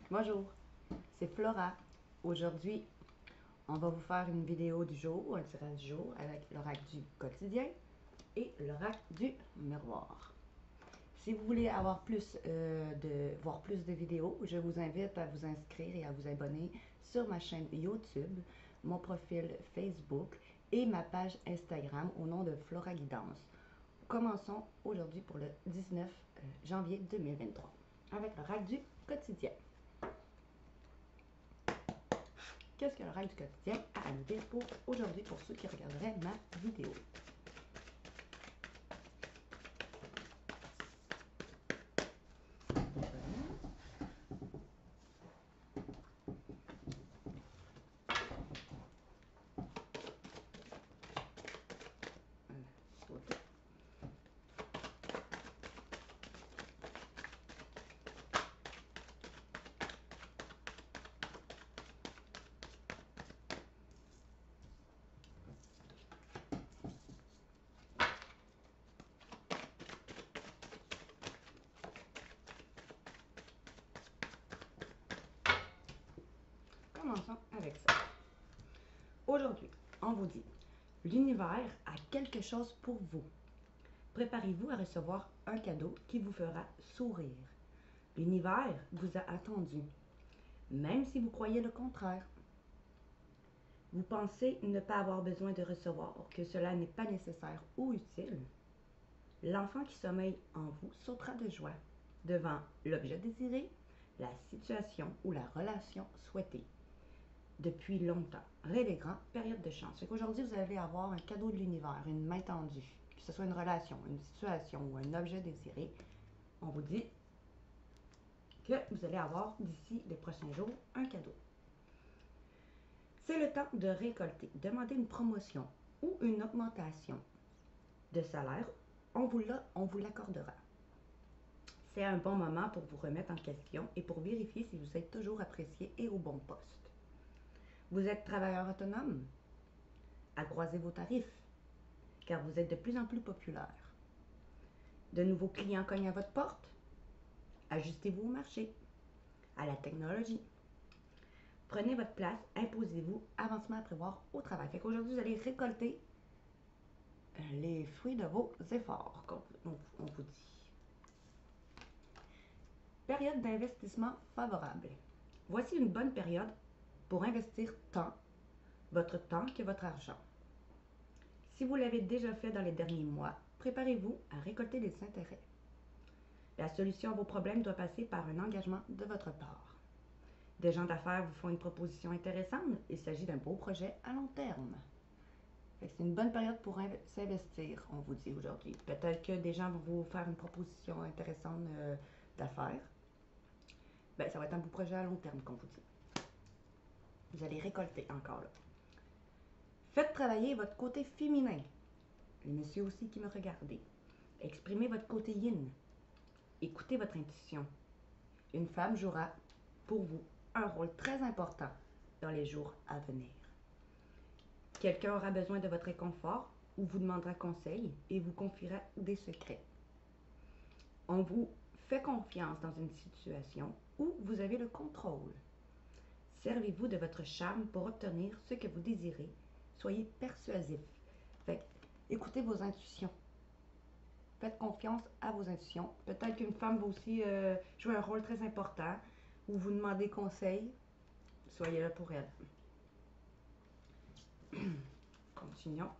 Bonjour, c'est Flora. Aujourd'hui, on va vous faire une vidéo du jour, un tirage du jour avec l'oracle du quotidien et l'oracle du miroir. Si vous voulez avoir voir plus de vidéos, je vous invite à vous inscrire et à vous abonner sur ma chaîne YouTube, mon profil Facebook et ma page Instagram au nom de Flora Guidance. Commençons aujourd'hui pour le 19 janvier 2023 avec l'oracle du quotidien. Qu'est-ce que l'oracle du quotidien a à nous dire pour aujourd'hui pour ceux qui regarderaient ma vidéo? Commençons avec ça. Aujourd'hui, on vous dit, l'univers a quelque chose pour vous. Préparez-vous à recevoir un cadeau qui vous fera sourire. L'univers vous a attendu, même si vous croyez le contraire. Vous pensez ne pas avoir besoin de recevoir, que cela n'est pas nécessaire ou utile. L'enfant qui sommeille en vous sautera de joie devant l'objet désiré, la situation ou la relation souhaitée. Depuis longtemps, rêvez grand, période de chance. Aujourd'hui, vous allez avoir un cadeau de l'univers, une main tendue, que ce soit une relation, une situation ou un objet désiré. On vous dit que vous allez avoir d'ici les prochains jours un cadeau. C'est le temps de récolter. Demandez une promotion ou une augmentation de salaire, on vous l'accordera. C'est un bon moment pour vous remettre en question et pour vérifier si vous êtes toujours apprécié et au bon poste. Vous êtes travailleur autonome? Accroissez vos tarifs, car vous êtes de plus en plus populaire. De nouveaux clients cognent à votre porte? Ajustez-vous au marché, à la technologie. Prenez votre place, imposez-vous, avancement à prévoir au travail. Fait qu'aujourd'hui, vous allez récolter les fruits de vos efforts, comme on vous dit. Période d'investissement favorable. Voici une bonne période pour investir tant votre temps que votre argent. Si vous l'avez déjà fait dans les derniers mois, préparez-vous à récolter des intérêts. La solution à vos problèmes doit passer par un engagement de votre part. Des gens d'affaires vous font une proposition intéressante. Il s'agit d'un beau projet à long terme. C'est une bonne période pour s'investir, on vous dit aujourd'hui. Peut-être que des gens vont vous faire une proposition intéressante d'affaires. Ben, ça va être un beau projet à long terme, comme vous dit. Vous allez récolter encore là. Faites travailler votre côté féminin. Les messieurs aussi qui me regardez. Exprimez votre côté yin. Écoutez votre intuition. Une femme jouera pour vous un rôle très important dans les jours à venir. Quelqu'un aura besoin de votre réconfort ou vous demandera conseil et vous confiera des secrets. On vous fait confiance dans une situation où vous avez le contrôle. Servez-vous de votre charme pour obtenir ce que vous désirez. Soyez persuasif. Fait, écoutez vos intuitions. Faites confiance à vos intuitions. Peut-être qu'une femme va aussi jouer un rôle très important ou vous demandez conseil. Soyez là pour elle. Continuons.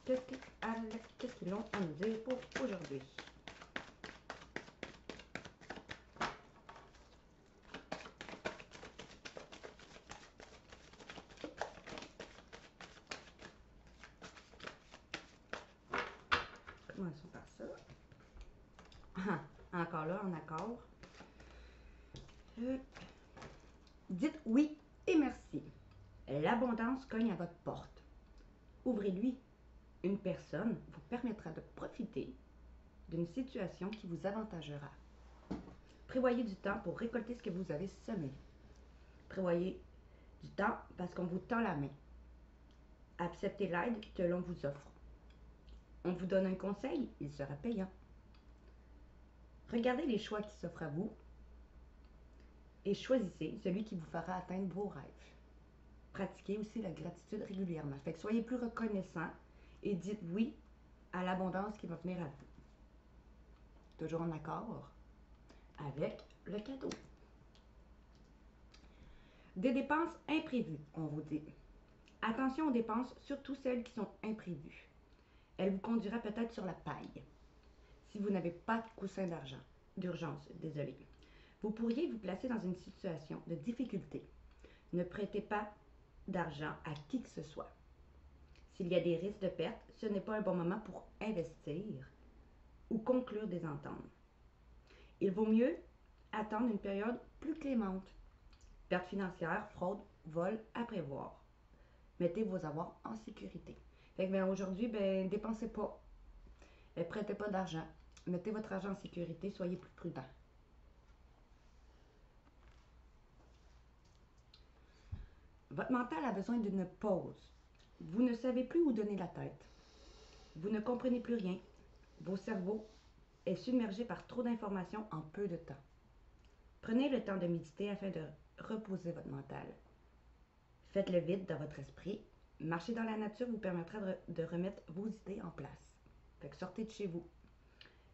Qu'est-ce qu'ils ont à nous dire pour aujourd'hui? Commençons par ça. Encore là, en accord. Dites oui et merci. L'abondance cogne à votre porte. Ouvrez-lui. Une personne vous permettra de profiter d'une situation qui vous avantagera. Prévoyez du temps pour récolter ce que vous avez semé. Prévoyez du temps parce qu'on vous tend la main. Acceptez l'aide que l'on vous offre. On vous donne un conseil, il sera payant. Regardez les choix qui s'offrent à vous et choisissez celui qui vous fera atteindre vos rêves. Pratiquez aussi la gratitude régulièrement. Fait que soyez plus reconnaissant et dites oui à l'abondance qui va venir à vous. Toujours en accord avec le cadeau. Des dépenses imprévues, on vous dit. Attention aux dépenses, surtout celles qui sont imprévues. Elle vous conduira peut-être sur la paille. Si vous n'avez pas de coussin d'urgence, désolé. Vous pourriez vous placer dans une situation de difficulté. Ne prêtez pas d'argent à qui que ce soit. S'il y a des risques de perte, ce n'est pas un bon moment pour investir ou conclure des ententes. Il vaut mieux attendre une période plus clémente. Perte financière, fraude, vol à prévoir. Mettez vos avoirs en sécurité. Fait que aujourd'hui, dépensez pas. Prêtez pas d'argent. Mettez votre argent en sécurité, soyez plus prudent. Votre mental a besoin d'une pause. Vous ne savez plus où donner la tête. Vous ne comprenez plus rien. Vos cerveaux est submergé par trop d'informations en peu de temps. Prenez le temps de méditer afin de reposer votre mental. Faites le vide dans votre esprit. Marcher dans la nature vous permettra de remettre vos idées en place. Fait que sortez de chez vous.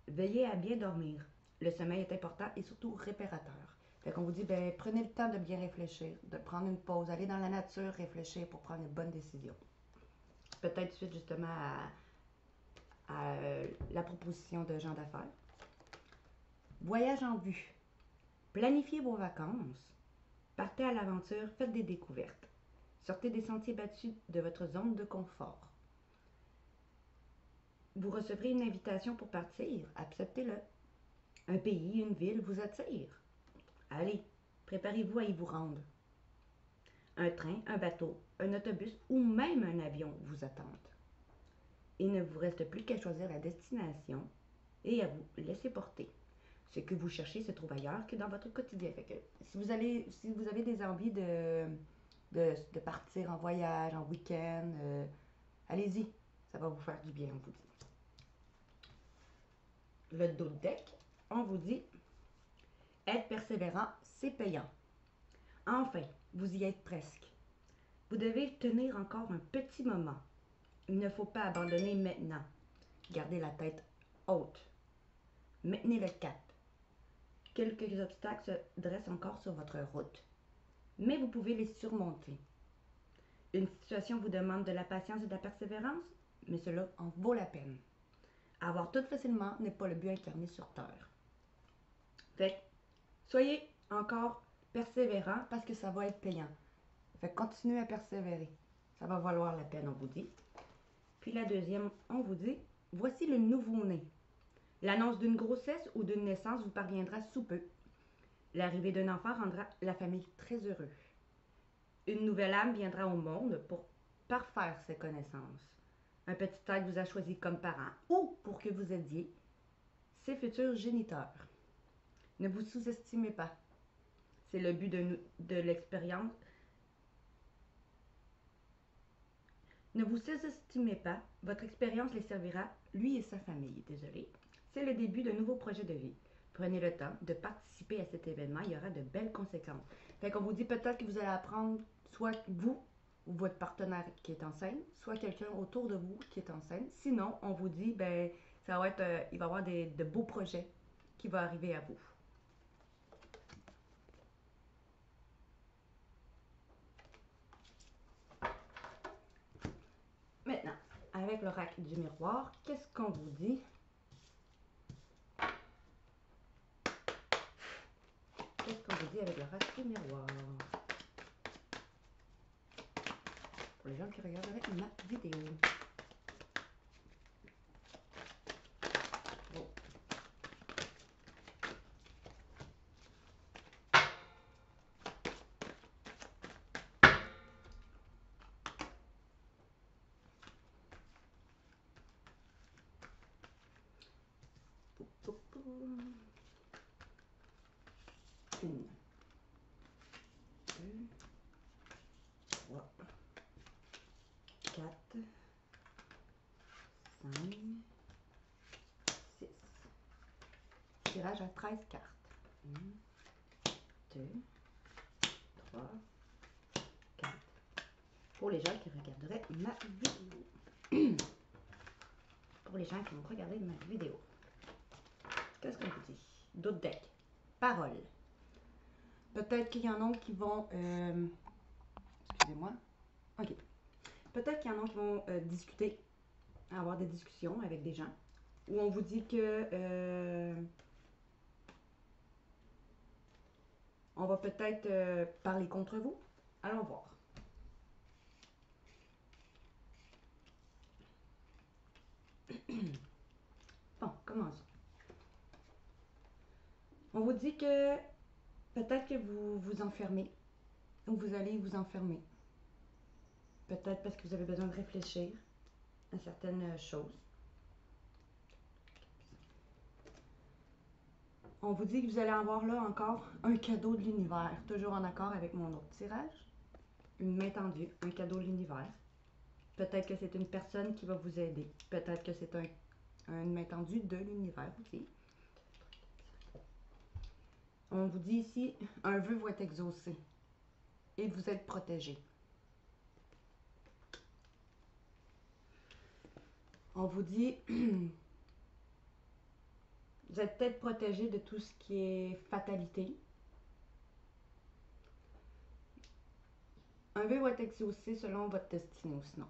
Veillez à bien dormir. Le sommeil est important et surtout réparateur. Fait qu'on vous dit, prenez le temps de bien réfléchir, de prendre une pause, aller dans la nature, réfléchir pour prendre une bonne décision. Peut-être suite justement à la proposition de gens d'affaires. Voyage en vue. Planifiez vos vacances. Partez à l'aventure, faites des découvertes. Sortez des sentiers battus de votre zone de confort. Vous recevrez une invitation pour partir, acceptez-le. Un pays, une ville vous attire. Allez, préparez-vous à y vous rendre. Un train, un bateau, un autobus ou même un avion vous attendent. Il ne vous reste plus qu'à choisir la destination et à vous laisser porter. Ce que vous cherchez se trouve ailleurs que dans votre quotidien. Fait que si vous avez des envies de partir en voyage, en week-end, allez-y, ça va vous faire du bien, on vous dit. Le dos de deck, on vous dit, être persévérant, c'est payant. Enfin, vous y êtes presque. Vous devez tenir encore un petit moment. Il ne faut pas abandonner maintenant. Gardez la tête haute. Maintenez le cap. Quelques obstacles se dressent encore sur votre route, mais vous pouvez les surmonter. Une situation vous demande de la patience et de la persévérance, mais cela en vaut la peine. Avoir tout facilement n'est pas le but incarné sur Terre. Fait que, soyez encore persévérant parce que ça va être payant. Fait que continuez à persévérer. Ça va valoir la peine, on vous dit. Puis la deuxième, on vous dit, voici le nouveau-né. L'annonce d'une grossesse ou d'une naissance vous parviendra sous peu. L'arrivée d'un enfant rendra la famille très heureuse. Une nouvelle âme viendra au monde pour parfaire ses connaissances. Un petit être vous a choisi comme parent ou pour que vous aidiez ses futurs géniteurs. Ne vous sous-estimez pas. C'est le but de l'expérience. Ne vous sous-estimez pas. Votre expérience les servira, lui et sa famille. Désolé. C'est le début d'un nouveau projet de vie. Prenez le temps de participer à cet événement. Il y aura de belles conséquences. Fait qu'on vous dit peut-être que vous allez apprendre soit vous ou votre partenaire qui est enceinte, soit quelqu'un autour de vous qui est enceinte. Sinon, on vous dit, ça va être, il va y avoir de beaux projets qui vont arriver à vous. Maintenant, avec l'oracle du miroir, qu'est-ce qu'on vous dit? Qu'est-ce qu'on vous dit avec l'oracle du miroir? Pour les gens qui regarderaient ma vidéo. Bon. Une, deux, trois, quatre, 5, 6. Tirage tirage à 13 cartes. 1, 2, 3, 4. Pour les gens qui regarderaient ma vidéo. Pour les gens qui vont regarder ma vidéo. Qu'est-ce qu'on vous dit? D'autres decks. Parole. Peut-être qu'il y en a qui vont... excusez-moi. OK. Peut-être qu'il y en a qui vont discuter, avoir des discussions avec des gens, où on vous dit que on va peut-être parler contre vous. Allons voir. Bon, commençons. On vous dit que peut-être que vous vous enfermez, ou vous allez vous enfermer. Peut-être parce que vous avez besoin de réfléchir à certaines choses. On vous dit que vous allez avoir là encore un cadeau de l'univers, toujours en accord avec mon autre tirage. Une main tendue, un cadeau de l'univers. Peut-être que c'est une personne qui va vous aider. Peut-être que c'est une main tendue de l'univers aussi. On vous dit ici, un vœu va être exaucé et vous êtes protégé. On vous dit, vous êtes peut-être protégé de tout ce qui est fatalité. Un vœu va être exaucé selon votre destinée ou sinon.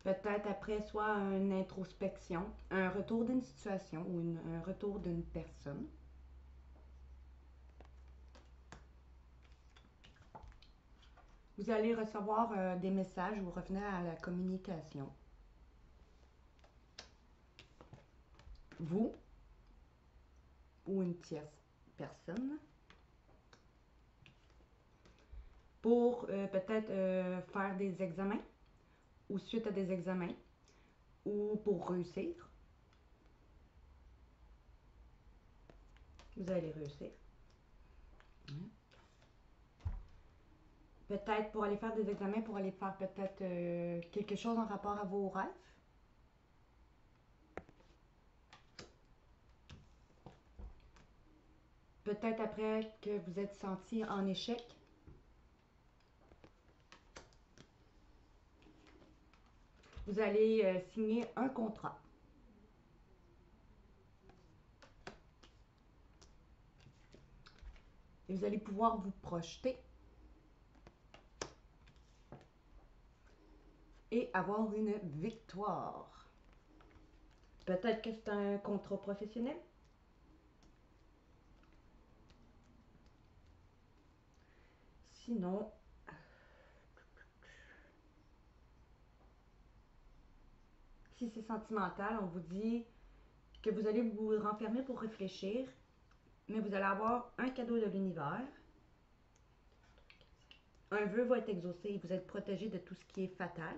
Peut-être après soit une introspection, un retour d'une situation ou un retour d'une personne. Vous allez recevoir des messages ou revenir à la communication. Vous ou une tierce personne pour peut-être faire des examens ou suite à des examens ou pour réussir. Vous allez réussir. Peut-être pour aller faire des examens, pour aller faire peut-être quelque chose en rapport à vos rêves. Peut-être après que vous êtes senti en échec. Vous allez signer un contrat. Et vous allez pouvoir vous projeter et avoir une victoire. Peut-être que c'est un contrat professionnel. Sinon, si c'est sentimental, on vous dit que vous allez vous renfermer pour réfléchir, mais vous allez avoir un cadeau de l'univers. Un vœu va être exaucé et vous êtes protégé de tout ce qui est fatal.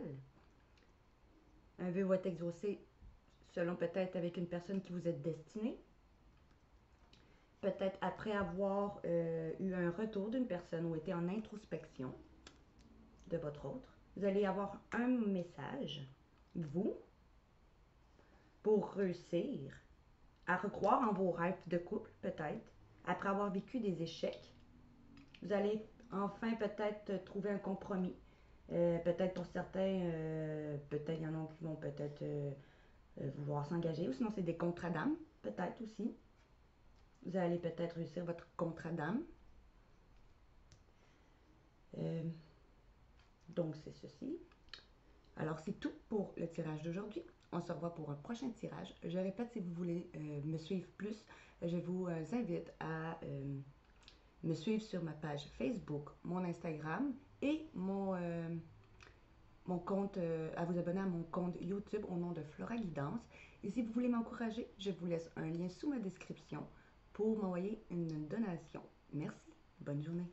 Un vœu va être exaucé selon peut-être avec une personne qui vous est destinée. Peut-être après avoir eu un retour d'une personne ou été en introspection de votre autre. Vous allez avoir un message, vous, pour réussir à recroire en vos rêves de couple, peut-être, après avoir vécu des échecs. Vous allez enfin peut-être trouver un compromis. Peut-être pour certains, peut-être il y en a qui vont peut-être vouloir s'engager, ou sinon c'est des contrats d'âme, peut-être aussi. Vous allez peut-être réussir votre contrat d'âme. Donc c'est ceci. Alors c'est tout pour le tirage d'aujourd'hui. On se revoit pour un prochain tirage. Je répète, si vous voulez me suivre plus, je vous invite à me suivre sur ma page Facebook, mon Instagram et mon compte, à vous abonner à mon compte YouTube au nom de Flora Guidance. Et si vous voulez m'encourager, je vous laisse un lien sous ma description pour m'envoyer une donation. Merci. Bonne journée.